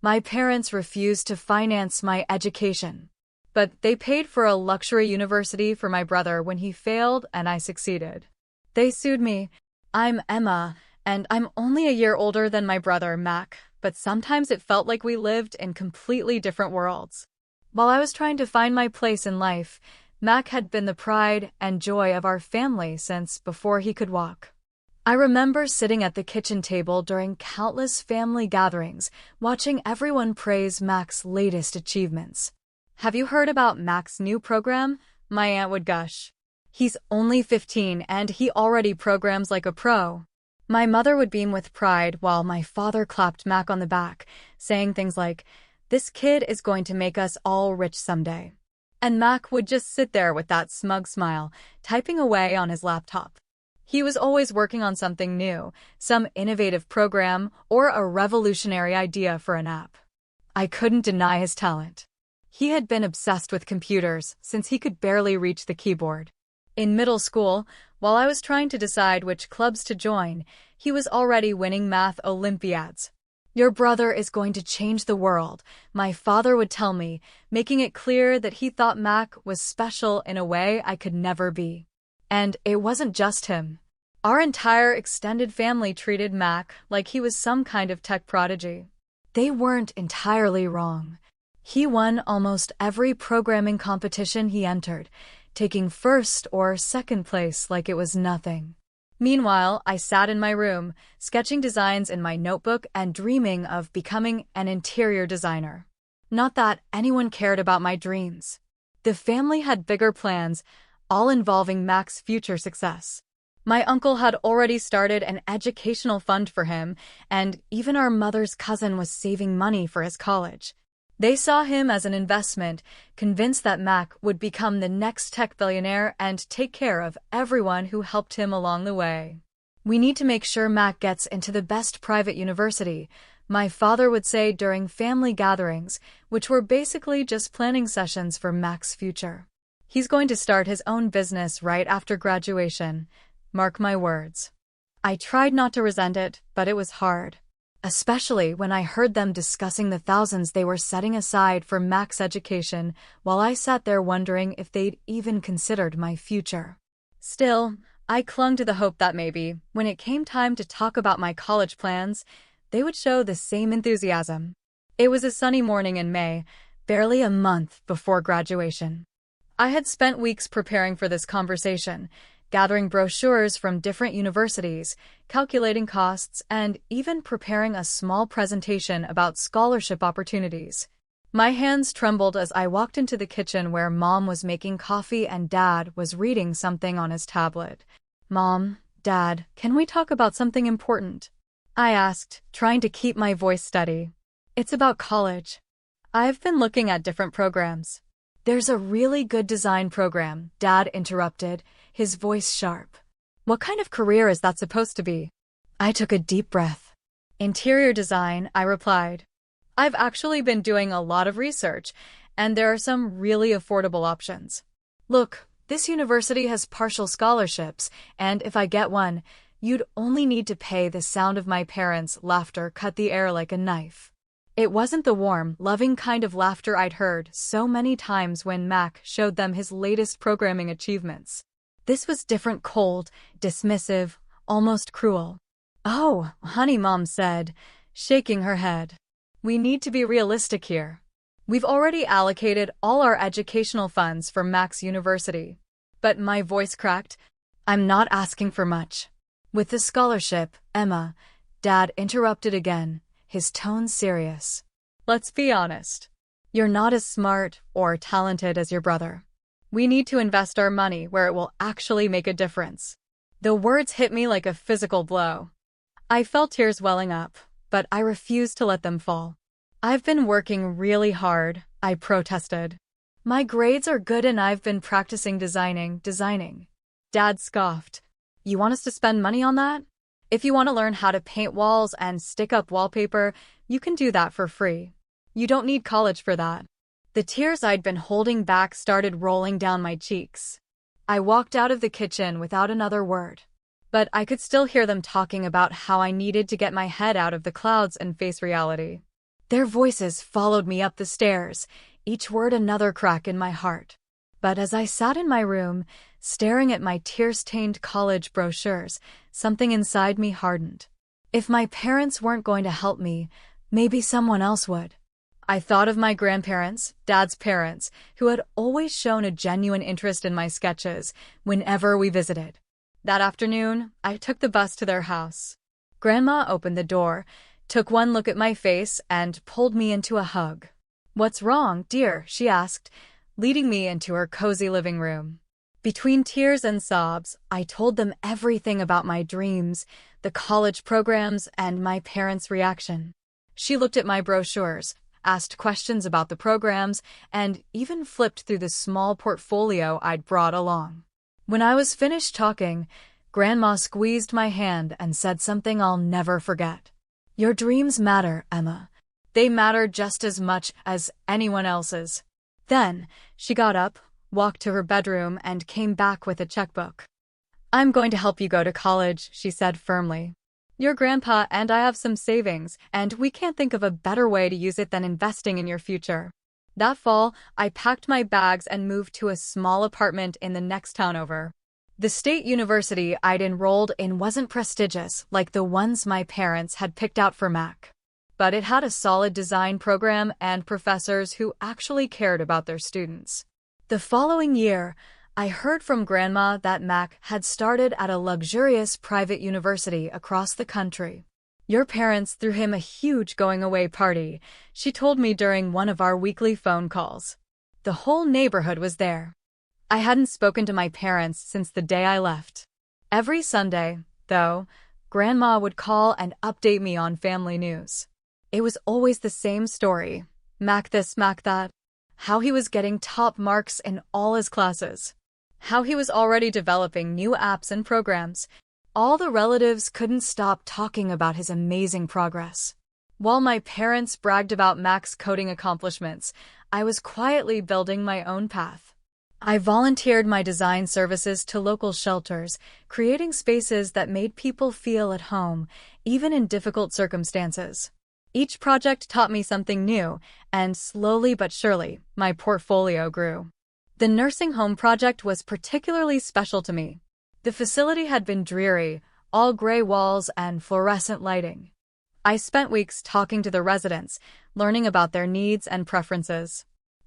My parents refused to finance my education, but they paid for a luxury university for my brother when he failed and I succeeded. They sued me. I'm Emma, and I'm only a year older than my brother, Mac, but sometimes it felt like we lived in completely different worlds. While I was trying to find my place in life, Mac had been the pride and joy of our family since before he could walk. I remember sitting at the kitchen table during countless family gatherings, watching everyone praise Mac's latest achievements. "Have you heard about Mac's new program?" my aunt would gush. "He's only 15 and he already programs like a pro." My mother would beam with pride while my father clapped Mac on the back, saying things like, "This kid is going to make us all rich someday." And Mac would just sit there with that smug smile, typing away on his laptop. He was always working on something new, some innovative program or a revolutionary idea for an app. I couldn't deny his talent. He had been obsessed with computers since he could barely reach the keyboard. In middle school, while I was trying to decide which clubs to join, he was already winning math Olympiads. "Your brother is going to change the world," my father would tell me, making it clear that he thought Mac was special in a way I could never be. And it wasn't just him. Our entire extended family treated Mac like he was some kind of tech prodigy. They weren't entirely wrong. He won almost every programming competition he entered, taking first or second place like it was nothing. Meanwhile, I sat in my room, sketching designs in my notebook and dreaming of becoming an interior designer. Not that anyone cared about my dreams. The family had bigger plans, all involving Mac's future success. My uncle had already started an educational fund for him, and even our mother's cousin was saving money for his college. They saw him as an investment, convinced that Mac would become the next tech billionaire and take care of everyone who helped him along the way. "We need to make sure Mac gets into the best private university," my father would say during family gatherings, which were basically just planning sessions for Mac's future. "He's going to start his own business right after graduation. Mark my words." I tried not to resent it, but it was hard. Especially when I heard them discussing the thousands they were setting aside for Mac's education, while I sat there wondering if they'd even considered my future. Still, I clung to the hope that maybe, when it came time to talk about my college plans, they would show the same enthusiasm. It was a sunny morning in May, barely a month before graduation. I had spent weeks preparing for this conversation, gathering brochures from different universities, calculating costs, and even preparing a small presentation about scholarship opportunities. My hands trembled as I walked into the kitchen where Mom was making coffee and Dad was reading something on his tablet. "Mom, Dad, can we talk about something important?" I asked, trying to keep my voice steady. "It's about college. I've been looking at different programs." "There's a really good design program," Dad interrupted, his voice sharp. "What kind of career is that supposed to be?" I took a deep breath. "Interior design," I replied. "I've actually been doing a lot of research, and there are some really affordable options. Look, this university has partial scholarships, and if I get one, you'd only need to pay." The sound of my parents' laughter cut the air like a knife. It wasn't the warm, loving kind of laughter I'd heard so many times when Mac showed them his latest programming achievements. This was different, cold, dismissive, almost cruel. "Oh, honey," Mom said, shaking her head. "We need to be realistic here. We've already allocated all our educational funds for Mac's university." But my voice cracked. "I'm not asking for much." "With the scholarship, Emma," Dad interrupted again, his tone serious. "Let's be honest. You're not as smart or talented as your brother. We need to invest our money where it will actually make a difference." The words hit me like a physical blow. I felt tears welling up, but I refused to let them fall. "I've been working really hard," I protested. "My grades are good and I've been practicing designing. Dad scoffed. "You want us to spend money on that? If you want to learn how to paint walls and stick up wallpaper, you can do that for free. You don't need college for that." The tears I'd been holding back started rolling down my cheeks. I walked out of the kitchen without another word. But I could still hear them talking about how I needed to get my head out of the clouds and face reality. Their voices followed me up the stairs, each word another crack in my heart. But as I sat in my room, staring at my tear-stained college brochures, something inside me hardened. If my parents weren't going to help me, maybe someone else would. I thought of my grandparents, Dad's parents, who had always shown a genuine interest in my sketches whenever we visited. That afternoon, I took the bus to their house. Grandma opened the door, took one look at my face, and pulled me into a hug. "What's wrong, dear?" she asked, leading me into her cozy living room. Between tears and sobs, I told them everything about my dreams, the college programs, and my parents' reaction. She looked at my brochures, asked questions about the programs, and even flipped through the small portfolio I'd brought along. When I was finished talking, Grandma squeezed my hand and said something I'll never forget. "Your dreams matter, Emma. They matter just as much as anyone else's." Then, she got up, walked to her bedroom, and came back with a checkbook. "I'm going to help you go to college," she said firmly. "Your grandpa and I have some savings, and we can't think of a better way to use it than investing in your future." That fall, I packed my bags and moved to a small apartment in the next town over. The state university I'd enrolled in wasn't prestigious like the ones my parents had picked out for Mac, but it had a solid design program and professors who actually cared about their students. The following year, I heard from Grandma that Mac had started at a luxurious private university across the country. "Your parents threw him a huge going-away party," she told me during one of our weekly phone calls. The whole neighborhood was there. I hadn't spoken to my parents since the day I left. Every Sunday, though, Grandma would call and update me on family news. It was always the same story. Mac this, Mac that. How he was getting top marks in all his classes. How he was already developing new apps and programs. All the relatives couldn't stop talking about his amazing progress. While my parents bragged about Mac's coding accomplishments, I was quietly building my own path. I volunteered my design services to local shelters, creating spaces that made people feel at home, even in difficult circumstances. Each project taught me something new, and slowly but surely, my portfolio grew. The nursing home project was particularly special to me. The facility had been dreary, all gray walls and fluorescent lighting. I spent weeks talking to the residents, learning about their needs and preferences.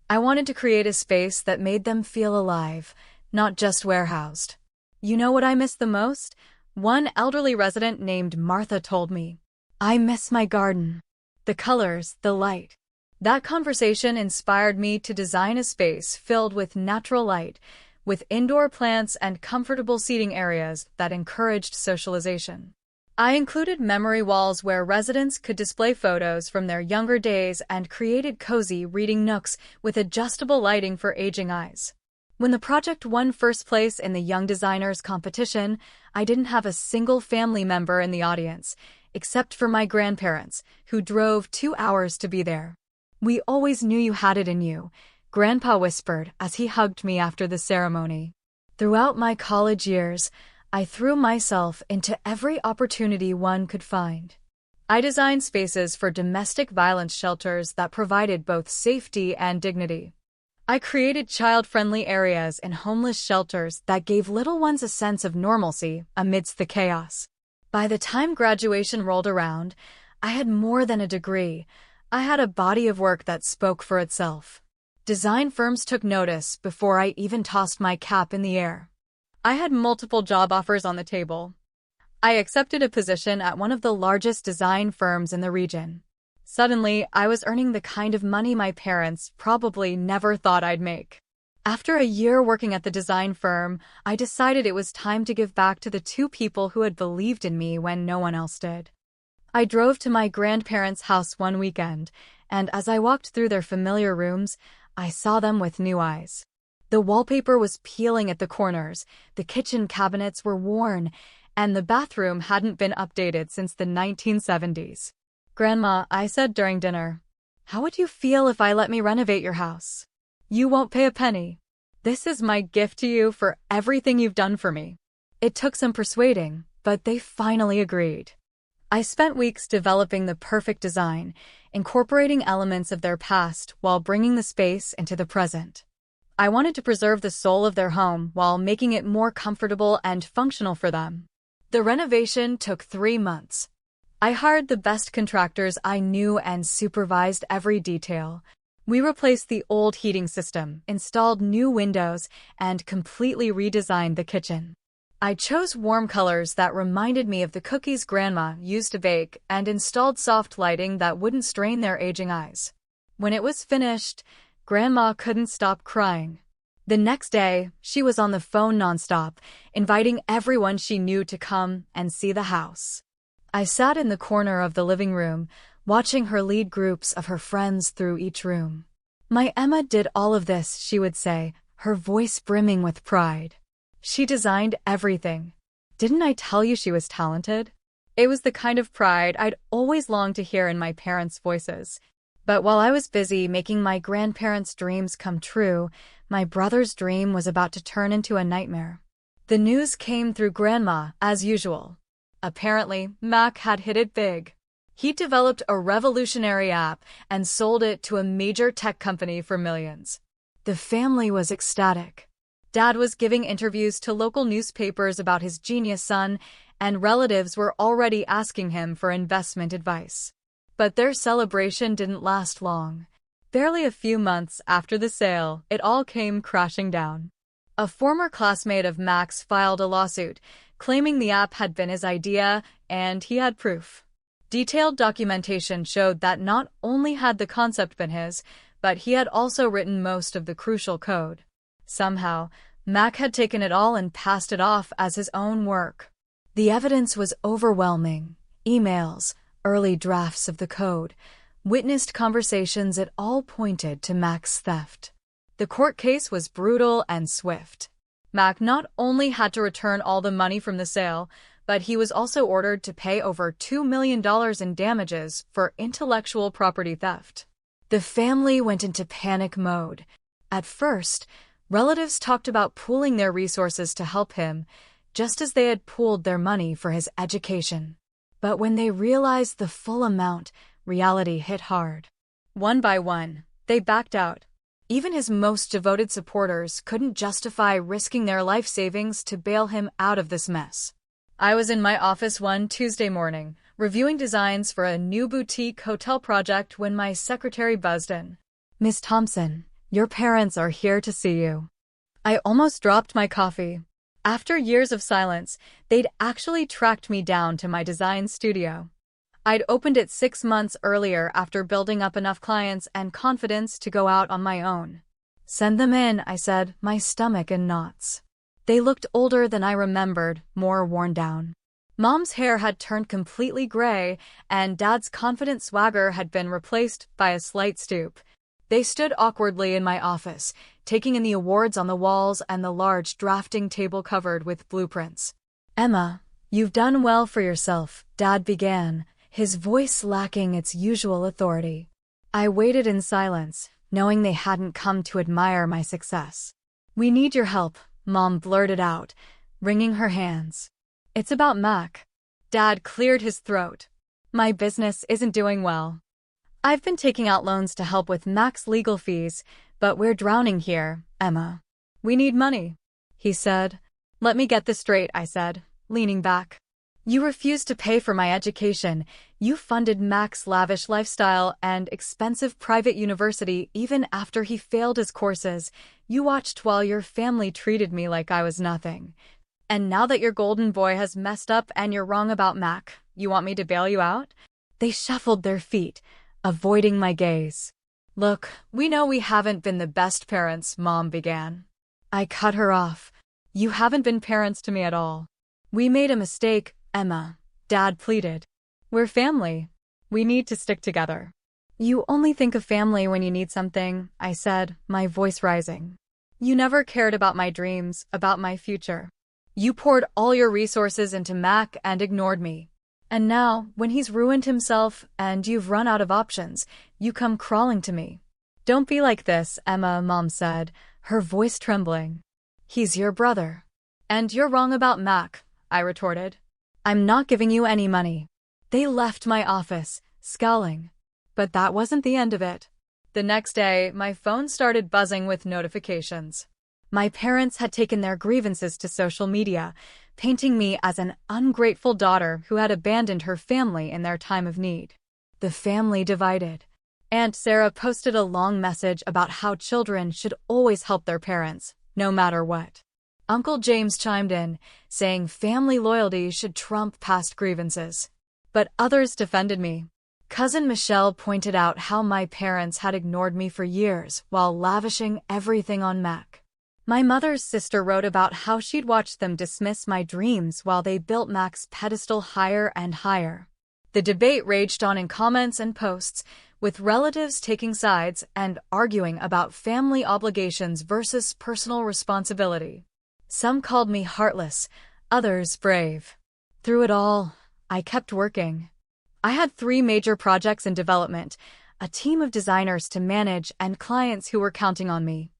I wanted to create a space that made them feel alive, not just warehoused. "You know what I miss the most?" one elderly resident named Martha told me. "I miss my garden. The colors, the light." That conversation inspired me to design a space filled with natural light, with indoor plants and comfortable seating areas that encouraged socialization. I included memory walls where residents could display photos from their younger days and created cozy reading nooks with adjustable lighting for aging eyes. When the project won first place in the Young Designers competition, I didn't have a single family member in the audience, except for my grandparents, who drove 2 hours to be there. "We always knew you had it in you," Grandpa whispered as he hugged me after the ceremony. Throughout my college years, I threw myself into every opportunity one could find. I designed spaces for domestic violence shelters that provided both safety and dignity. I created child-friendly areas in homeless shelters that gave little ones a sense of normalcy amidst the chaos. By the time graduation rolled around, I had more than a degree. I had a body of work that spoke for itself. Design firms took notice before I even tossed my cap in the air. I had multiple job offers on the table. I accepted a position at one of the largest design firms in the region. Suddenly, I was earning the kind of money my parents probably never thought I'd make. After a year working at the design firm, I decided it was time to give back to the two people who had believed in me when no one else did. I drove to my grandparents' house one weekend, and as I walked through their familiar rooms, I saw them with new eyes. The wallpaper was peeling at the corners, the kitchen cabinets were worn, and the bathroom hadn't been updated since the 1970s. "Grandma," I said during dinner, "how would you feel if I let me renovate your house? You won't pay a penny. This is my gift to you for everything you've done for me." It took some persuading, but they finally agreed. I spent weeks developing the perfect design, incorporating elements of their past while bringing the space into the present. I wanted to preserve the soul of their home while making it more comfortable and functional for them. The renovation took 3 months. I hired the best contractors I knew and supervised every detail. We replaced the old heating system, installed new windows, and completely redesigned the kitchen. I chose warm colors that reminded me of the cookies Grandma used to bake and installed soft lighting that wouldn't strain their aging eyes. When it was finished, Grandma couldn't stop crying. The next day, she was on the phone nonstop, inviting everyone she knew to come and see the house. I sat in the corner of the living room, watching her lead groups of her friends through each room. "My Emma did all of this," she would say, her voice brimming with pride. "She designed everything. Didn't I tell you she was talented?" It was the kind of pride I'd always longed to hear in my parents' voices. But while I was busy making my grandparents' dreams come true, my brother's dream was about to turn into a nightmare. The news came through Grandma, as usual. Apparently, Mac had hit it big. He developed a revolutionary app and sold it to a major tech company for millions. The family was ecstatic. Dad was giving interviews to local newspapers about his genius son, and relatives were already asking him for investment advice. But their celebration didn't last long. Barely a few months after the sale, it all came crashing down. A former classmate of Mac's filed a lawsuit, claiming the app had been his idea, and he had proof. Detailed documentation showed that not only had the concept been his, but he had also written most of the crucial code. Somehow, Mac had taken it all and passed it off as his own work. The evidence was overwhelming. Emails, early drafts of the code, witnessed conversations, it all pointed to Mac's theft. The court case was brutal and swift. Mac not only had to return all the money from the sale, but he was also ordered to pay over $2 million in damages for intellectual property theft. The family went into panic mode. At first, relatives talked about pooling their resources to help him, just as they had pooled their money for his education. But when they realized the full amount, reality hit hard. One by one, they backed out. Even his most devoted supporters couldn't justify risking their life savings to bail him out of this mess. I was in my office one Tuesday morning, reviewing designs for a new boutique hotel project when my secretary buzzed in. "Miss Thompson, your parents are here to see you." I almost dropped my coffee. After years of silence, they'd actually tracked me down to my design studio. I'd opened it 6 months earlier after building up enough clients and confidence to go out on my own. "Send them in," I said, my stomach in knots. They looked older than I remembered, more worn down. Mom's hair had turned completely gray, and Dad's confident swagger had been replaced by a slight stoop. They stood awkwardly in my office, taking in the awards on the walls and the large drafting table covered with blueprints. "Emma, you've done well for yourself," Dad began, his voice lacking its usual authority. I waited in silence, knowing they hadn't come to admire my success. "We need your help," Mom blurted out, wringing her hands. "It's about Mac." Dad cleared his throat. "My business isn't doing well. I've been taking out loans to help with Mac's legal fees, but we're drowning here, Emma. We need money," he said. "Let me get this straight," I said, leaning back. "You refused to pay for my education. You funded Mac's lavish lifestyle and expensive private university even after he failed his courses. You watched while your family treated me like I was nothing. And now that your golden boy has messed up and you're wrong about Mac, you want me to bail you out?" They shuffled their feet, avoiding my gaze. "Look, we know we haven't been the best parents," Mom began. I cut her off. "You haven't been parents to me at all. We made a mistake, Emma," Dad pleaded. "We're family. We need to stick together." "You only think of family when you need something," I said, my voice rising. "You never cared about my dreams, about my future. You poured all your resources into Mac and ignored me. And now, when he's ruined himself and you've run out of options, you come crawling to me." "Don't be like this, Emma," Mom said, her voice trembling. "He's your brother." "And you're wrong about Mac," I retorted. "I'm not giving you any money." They left my office, scowling. But that wasn't the end of it. The next day, my phone started buzzing with notifications. My parents had taken their grievances to social media, painting me as an ungrateful daughter who had abandoned her family in their time of need. The family divided. Aunt Sarah posted a long message about how children should always help their parents, no matter what. Uncle James chimed in, saying family loyalty should trump past grievances. But others defended me. Cousin Michelle pointed out how my parents had ignored me for years while lavishing everything on Mac. My mother's sister wrote about how she'd watched them dismiss my dreams while they built Mac's pedestal higher and higher. The debate raged on in comments and posts, with relatives taking sides and arguing about family obligations versus personal responsibility. Some called me heartless, others brave. Through it all, I kept working. I had 3 major projects in development, a team of designers to manage, and clients who were counting on me.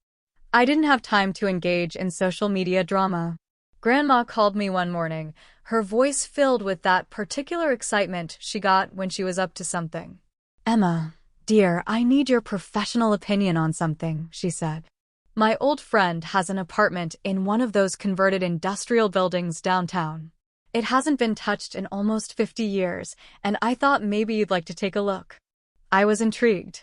I didn't have time to engage in social media drama. Grandma called me one morning, her voice filled with that particular excitement she got when she was up to something. "Emma, dear, I need your professional opinion on something," she said. "My old friend has an apartment in one of those converted industrial buildings downtown. It hasn't been touched in almost 50 years, and I thought maybe you'd like to take a look." I was intrigued.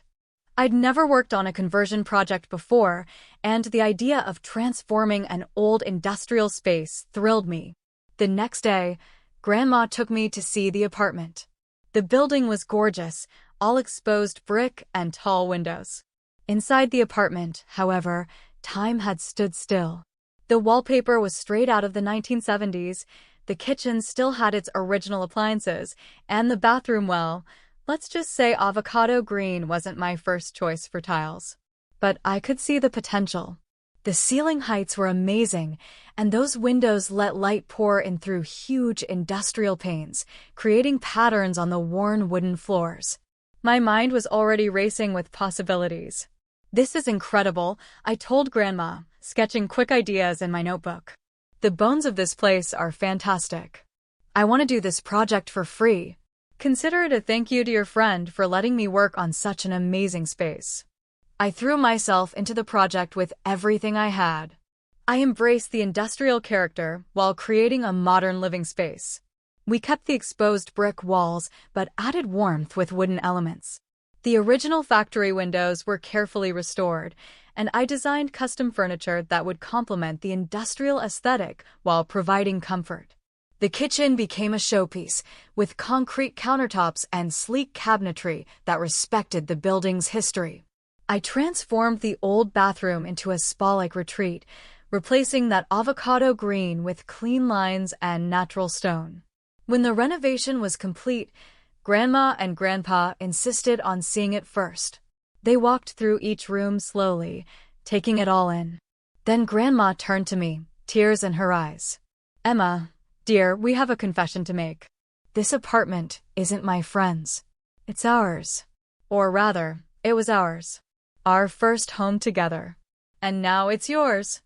I'd never worked on a conversion project before, and the idea of transforming an old industrial space thrilled me. The next day, Grandma took me to see the apartment. The building was gorgeous, all exposed brick and tall windows. Inside the apartment, however, time had stood still. The wallpaper was straight out of the 1970s, the kitchen still had its original appliances, and the bathroom, well, let's just say avocado green wasn't my first choice for tiles. But I could see the potential. The ceiling heights were amazing, and those windows let light pour in through huge industrial panes, creating patterns on the worn wooden floors. My mind was already racing with possibilities. "This is incredible," I told Grandma, sketching quick ideas in my notebook. "The bones of this place are fantastic. I want to do this project for free. Consider it a thank you to your friend for letting me work on such an amazing space." I threw myself into the project with everything I had. I embraced the industrial character while creating a modern living space. We kept the exposed brick walls, but added warmth with wooden elements. The original factory windows were carefully restored, and I designed custom furniture that would complement the industrial aesthetic while providing comfort. The kitchen became a showpiece, with concrete countertops and sleek cabinetry that respected the building's history. I transformed the old bathroom into a spa-like retreat, replacing that avocado green with clean lines and natural stone. When the renovation was complete, Grandma and Grandpa insisted on seeing it first. They walked through each room slowly, taking it all in. Then Grandma turned to me, tears in her eyes. "Emma, dear, we have a confession to make. This apartment isn't my friend's. It's ours. Or rather, it was ours. Our first home together. And now it's yours."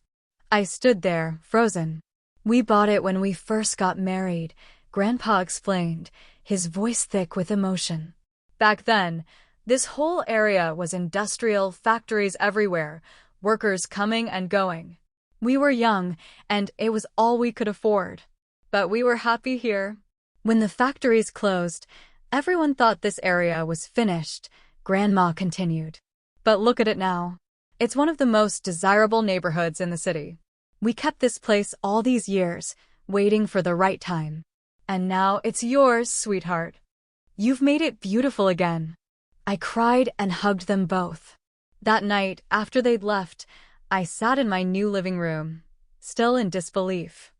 I stood there, frozen. "We bought it when we first got married," Grandpa explained, his voice thick with emotion. "Back then, this whole area was industrial, factories everywhere, workers coming and going. We were young, and it was all we could afford. But we were happy here. When the factories closed, everyone thought this area was finished," Grandma continued. "But look at it now. It's one of the most desirable neighborhoods in the city. We kept this place all these years, waiting for the right time. And now it's yours, sweetheart. You've made it beautiful again." I cried and hugged them both. That night, after they'd left, I sat in my new living room, still in disbelief.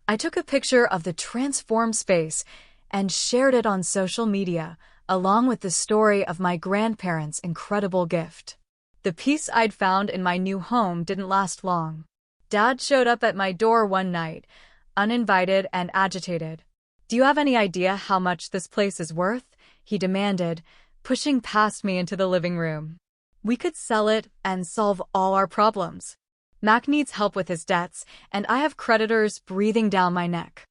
I took a picture of the transformed space and shared it on social media, along with the story of my grandparents' incredible gift. The peace I'd found in my new home didn't last long. Dad showed up at my door one night, uninvited and agitated. "Do you have any idea how much this place is worth?" he demanded, pushing past me into the living room. "We could sell it and solve all our problems. Mac needs help with his debts, and I have creditors breathing down my neck."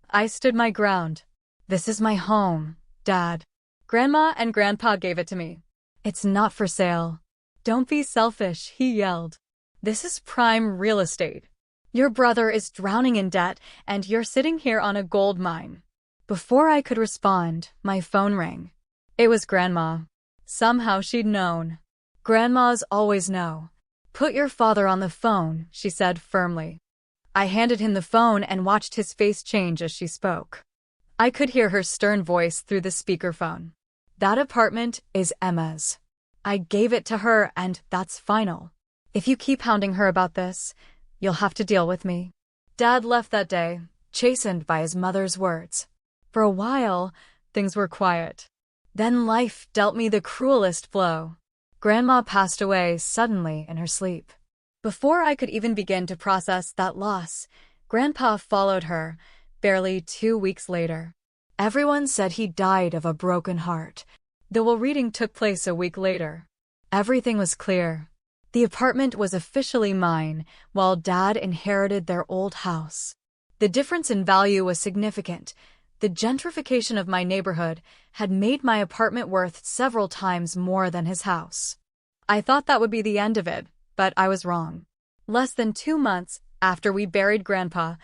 I stood my ground. "This is my home. Dad. Grandma and Grandpa gave it to me. It's not for sale. Don't be selfish, he yelled. This is prime real estate. Your brother is drowning in debt, and you're sitting here on a gold mine. Before I could respond, my phone rang. It was Grandma. Somehow she'd known. Grandmas always know. Put your father on the phone, she said firmly. I handed him the phone and watched his face change as she spoke. I could hear her stern voice through the speakerphone. That apartment is Emma's. I gave it to her, and that's final. If you keep hounding her about this, you'll have to deal with me. Dad left that day, chastened by his mother's words. For a while, things were quiet. Then life dealt me the cruelest blow. Grandma passed away suddenly in her sleep. Before I could even begin to process that loss, Grandpa followed her, barely 2 weeks later. Everyone said he died of a broken heart. The will reading took place a week later. Everything was clear. The apartment was officially mine, while Dad inherited their old house. The difference in value was significant. The gentrification of my neighborhood had made my apartment worth several times more than his house. I thought that would be the end of it, but I was wrong. Less than 2 months after we buried Grandpa,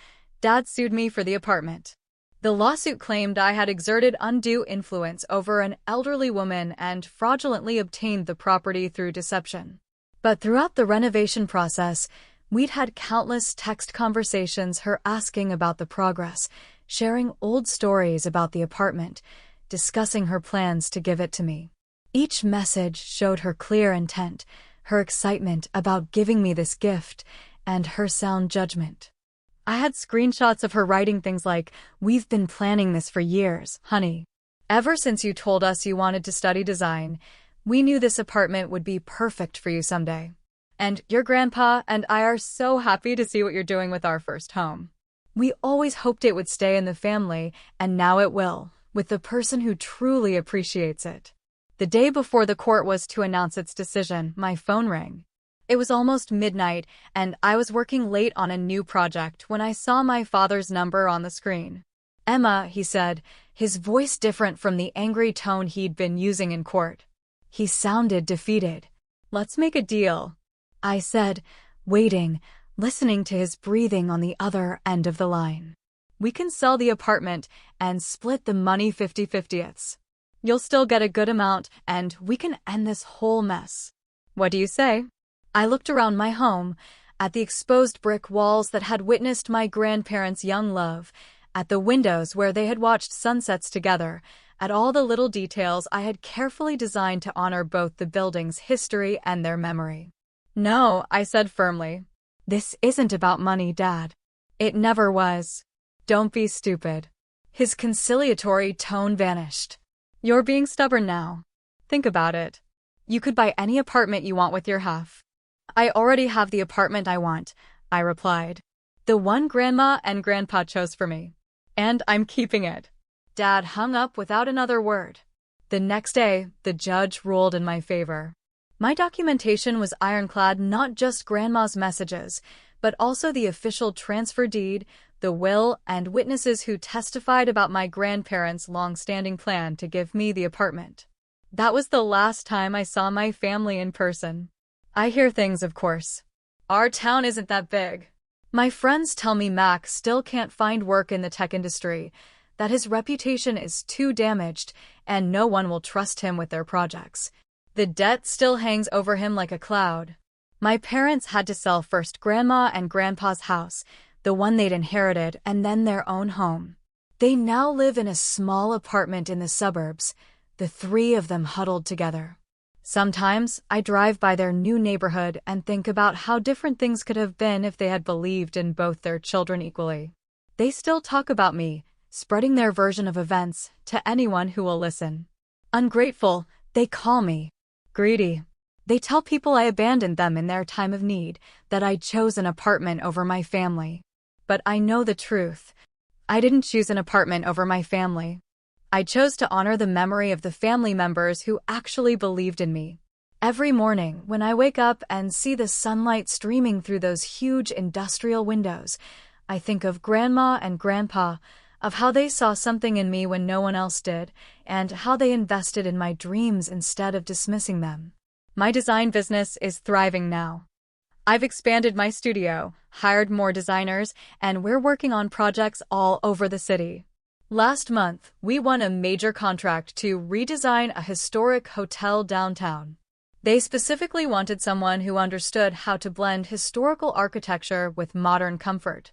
Dad sued me for the apartment. The lawsuit claimed I had exerted undue influence over an elderly woman and fraudulently obtained the property through deception. But throughout the renovation process, we'd had countless text conversations, her asking about the progress, sharing old stories about the apartment, discussing her plans to give it to me. Each message showed her clear intent, her excitement about giving me this gift, and her sound judgment. I had screenshots of her writing things like, "We've been planning this for years, honey. Ever since you told us you wanted to study design, we knew this apartment would be perfect for you someday. And your grandpa and I are so happy to see what you're doing with our first home. We always hoped it would stay in the family, and now it will, with the person who truly appreciates it." The day before the court was to announce its decision, my phone rang. It was almost midnight, and I was working late on a new project when I saw my father's number on the screen. "Emma," he said, his voice different from the angry tone he'd been using in court. He sounded defeated. "Let's make a deal," I said, waiting, listening to his breathing on the other end of the line. "We can sell the apartment and split the money 50-50ths. You'll still get a good amount, and we can end this whole mess. What do you say?" I looked around my home, at the exposed brick walls that had witnessed my grandparents' young love, at the windows where they had watched sunsets together, at all the little details I had carefully designed to honor both the building's history and their memory. "No," I said firmly. "This isn't about money, Dad. It never was. Don't be stupid." His conciliatory tone vanished. "You're being stubborn now. Think about it. You could buy any apartment you want with your half." "I already have the apartment I want," I replied. "The one Grandma and Grandpa chose for me. And I'm keeping it." Dad hung up without another word. The next day, the judge ruled in my favor. My documentation was ironclad, not just Grandma's messages, but also the official transfer deed, the will, and witnesses who testified about my grandparents' long-standing plan to give me the apartment. That was the last time I saw my family in person. I hear things, of course. Our town isn't that big. My friends tell me Mac still can't find work in the tech industry, that his reputation is too damaged, and no one will trust him with their projects. The debt still hangs over him like a cloud. My parents had to sell first Grandma and Grandpa's house, the one they'd inherited, and then their own home. They now live in a small apartment in the suburbs, the 3 of them huddled together. Sometimes I drive by their new neighborhood and think about how different things could have been if they had believed in both their children equally. They still talk about me, spreading their version of events to anyone who will listen. Ungrateful, they call me. Greedy. They tell people I abandoned them in their time of need, that I chose an apartment over my family. But I know the truth. I didn't choose an apartment over my family. I chose to honor the memory of the family members who actually believed in me. Every morning, when I wake up and see the sunlight streaming through those huge industrial windows, I think of Grandma and Grandpa, of how they saw something in me when no one else did, and how they invested in my dreams instead of dismissing them. My design business is thriving now. I've expanded my studio, hired more designers, and we're working on projects all over the city. Last month, we won a major contract to redesign a historic hotel downtown. They specifically wanted someone who understood how to blend historical architecture with modern comfort.